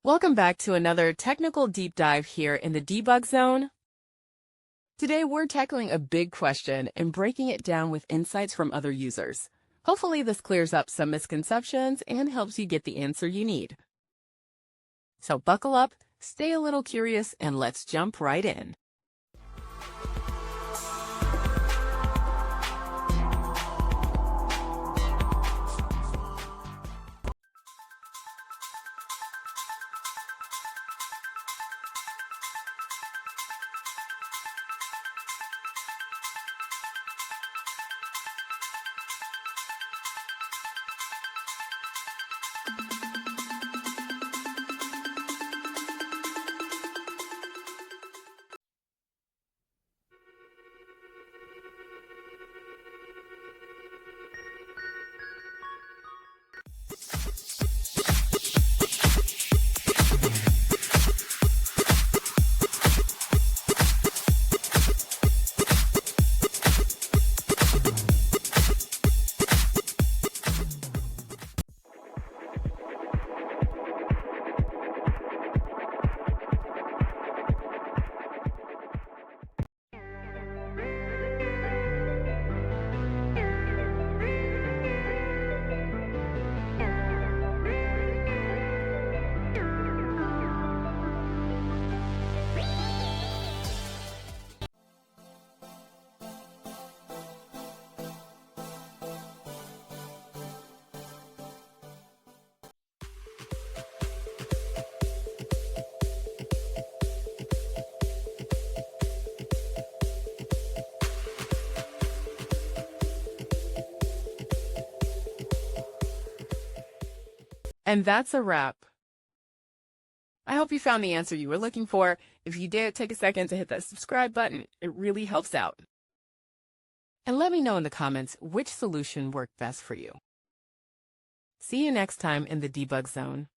Welcome back to another technical deep dive here in the debug zone. Today we're tackling a big question and breaking it down with insights from other users. Hopefully this clears up some misconceptions and helps you get the answer you need. So buckle up, stay a little curious, and let's jump right in. And that's a wrap. I hope you found the answer you were looking for. If you did, take a second to hit that subscribe button. It really helps out. And let me know in the comments which solution worked best for you. See you next time in the debug zone.